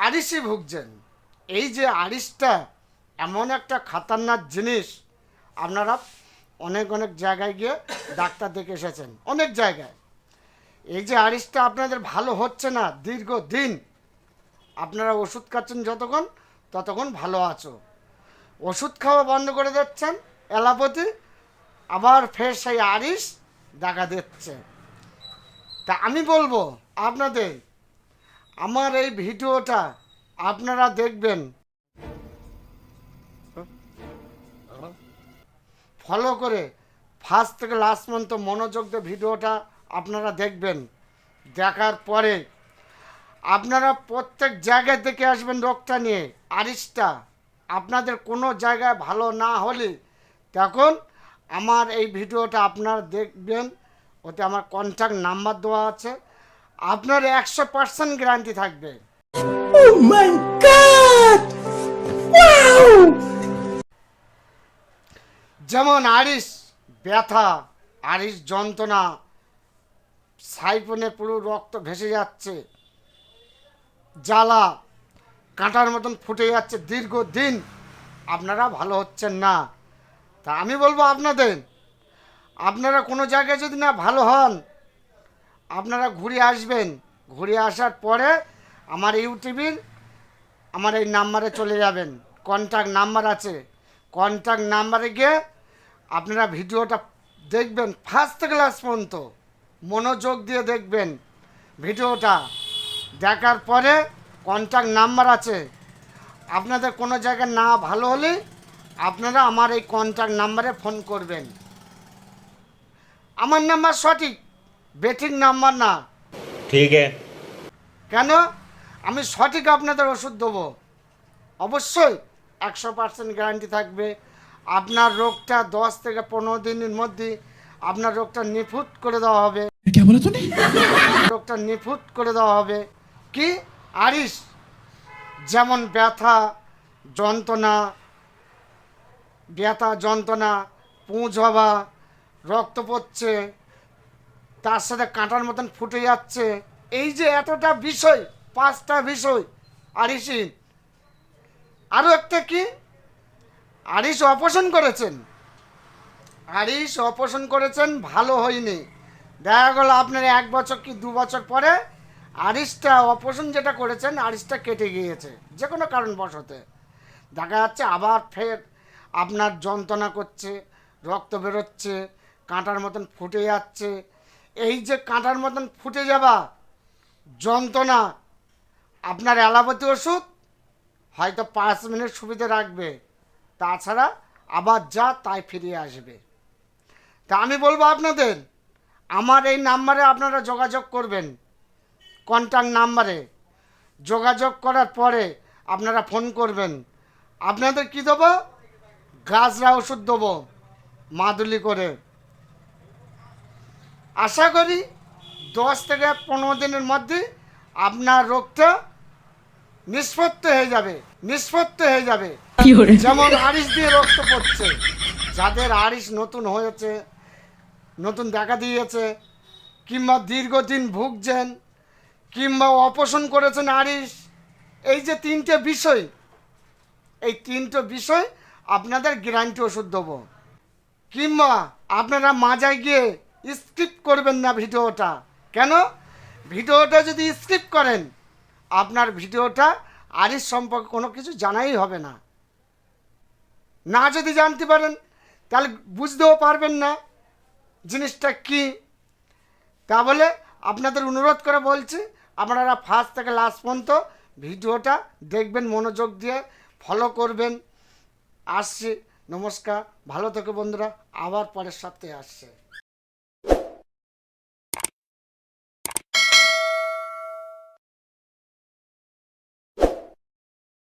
আরিশে ভুগছেন। এই যে আরিশটা এমন একটা খাতারনাক জিনিস, আপনারা অনেক অনেক জায়গায় গিয়ে ডাক্তার দেখে এসেছেন, অনেক জায়গায়। এই যে আরিশটা আপনাদের ভালো হচ্ছে না দীর্ঘদিন, আপনারা ওষুধ খাচ্ছেন যতক্ষণ ততক্ষণ ভালো আছো, ওষুধ খাওয়া বন্ধ করে দিচ্ছেন অ্যালোপ্যাথি, আবার ফের সেই আরিশ দেখা দিচ্ছে। তা আমি বলবো আপনাদের, আমার এই ভিডিওটা আপনারা দেখবেন, ফলো করে ফার্স্ট থেকে লাস্ট পর্যন্ত মনোযোগ দিয়ে ভিডিওটা আপনারা দেখবেন। দেখার পরে আপনারা প্রত্যেক জায়গায় দেখে আসবেন রোগটা নিয়ে। আরিশটা আপনাদের কোনো জায়গায় ভালো না হলে তখন আমার এই ভিডিওটা আপনারা দেখবেন, ওতে আমার কন্ট্যাক্ট নাম্বার দেওয়া আছে, আপনার 100% গ্যারান্টি থাকবে। Oh my God! Wow! যেমন আরিশ ব্যথা, আরিশ যন্ত্রণা, সাইফনে পুরো রক্ত ভেসে যাচ্ছে, জ্বালা, কাঁটার মতন ফুটে যাচ্ছে দীর্ঘদিন, আপনারা ভালো হচ্ছেন না। তা আমি বলবো আপনাদের, আপনারা কোনো জায়গায় যদি না ভালো হন, আপনারা ঘুরে আসবেন। ঘুরে আসার পরে আমার ইউটিউবের আমার এই নাম্বারে চলে যাবেন, কন্ট্যাক্ট নাম্বার আছে, কন্ট্যাক্ট নাম্বারে গিয়ে আপনারা ভিডিওটা দেখবেন ফার্স্ট থেকে লাস্ট পর্যন্ত, মনোযোগ দিয়ে দেখবেন ভিডিওটা। দেখার পরে কন্ট্যাক্ট নাম্বার আছে, আপনাদের কোনো জায়গায় না ভালো হলে আপনারা আমার এই কন্ট্যাক্ট নাম্বারে ফোন করবেন। আমার নাম্বার সঠিক, বেঠিক নাম্বার না। ठीक है। কেন? আমি সঠিক আপনাদের ওষুধ দেবো, অবশ্যই 100% গ্যারান্টি থাকবে। আপনার রোগটা 10 থেকে 15 দিনের মধ্যে আপনার রোগটা নিফুট করে দেওয়া হবে। क्या बोला तूने? রোগটা নিফুট করে দেওয়া হবে। কি? আরিশ। যেমন ব্যথা যন্ত্রণা, পুঁজ হওয়া, রক্ত পড়ছে, তার সাথে কাঁটার মতন ফুটে যাচ্ছে, এই যে এতটা বিষয়, 5টা বিষয় আরিশি। আরও একটা কি, আরিশ অপারেশন করেছেন, আরিশ অপারেশন করেছেন, ভালো হয়নি, দেখা গেল আপনার 1 বছর কি 2 বছর পরে আরিশটা অপারেশন যেটা করেছেন আরিশটা কেটে গিয়েছে যে কোনো কারণবশতে, দেখা যাচ্ছে আবার ফের আপনার যন্ত্রণা করছে, রক্ত বেরোচ্ছে, কাঁটার মতন ফুটে যাচ্ছে। এই যে কাঁটার মতন ফুটে যাওয়া যন্ত্রণা, আপনার অ্যালোপ্যাথি ওষুধ হয়তো 5 মিনিট সুবিধে রাখবে, তাছাড়া আবার যা তাই ফিরে আসবে। তা আমি বলবো আপনাদের, আমার এই নাম্বারে আপনারা যোগাযোগ করবেন, কন্ট্যাক্ট নাম্বারে যোগাযোগ করার পরে আপনারা ফোন করবেন। আপনাদের কি দেবো? গাছরা ওষুধ দেবো মাদুলি করে। আশা করি 10 থেকে 15 দিনের মধ্যে আপনার রোগটা নিষ্পত্তি হয়ে যাবে। যেমন আরিশ দিয়ে রক্ত পড়ছে, যাদের আরিশ নতুন হয়েছে, নতুন দেখা দিয়েছে, কিংবা দীর্ঘদিন ভুগছেন, কিংবা অপারেশন করেছেন আরিশ, এই যে 3টে বিষয়, এই 3টে বিষয় আপনাদের গ্যারান্টি ওষুধ দেবো। কিংবা আপনারা মাজায় গিয়ে স্কিপ করবেন না ভিডিওটা। কেন? ভিডিওটা যদি স্কিপ করেন, আপনার ভিডিওটা আরিশ সম্পর্কে কোনো কিছু জানাই হবে না। না যদি জানতে পারেন তাহলে বুঝতেও পারবেন না জিনিসটা কি। তা বলে আপনাদের অনুরোধ করে বলছি, আপনারা ফার্স্ট থেকে লাস্ট পর্যন্ত ভিডিওটা দেখবেন, মনোযোগ দিয়ে ফলো করবেন। আসছি, নমস্কার, ভালো থেকো বন্ধুরা, আবার পরের সপ্তাহে আসছে।